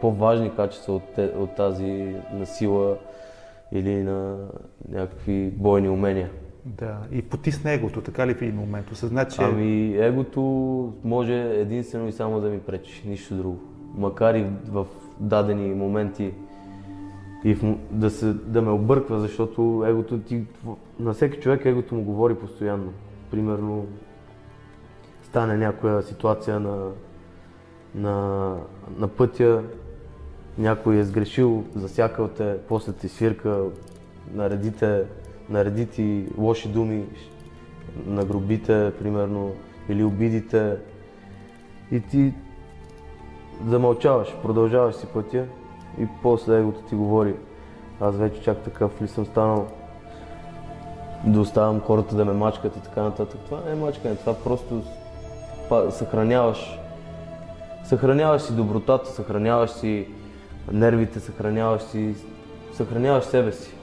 по-важни качества от тази на сила или на някакви бойни умения. Да, и потисне егото, така ли в един момент? Осъзна, че... Ами егото може единствено и само да ми пречи, нищо друго. Макар и в дадени моменти и да ме обърква, защото егото на всеки човек егото му говори постоянно. Примерно стане някоя ситуация на пътя, някой е сгрешил, засякал те, после ти свирка, нареди ти лоши думи, нагрубите, примерно, или обидите и ти замълчаваш, продължаваш си пътя и после егото ти говори. Аз вече чак такъв ли съм станал да оставям хората да ме мачкат и така нататък. Това не е мачкане, това просто съхраняваш си добротата, съхраняваш си нервите, съхраняваш себе си.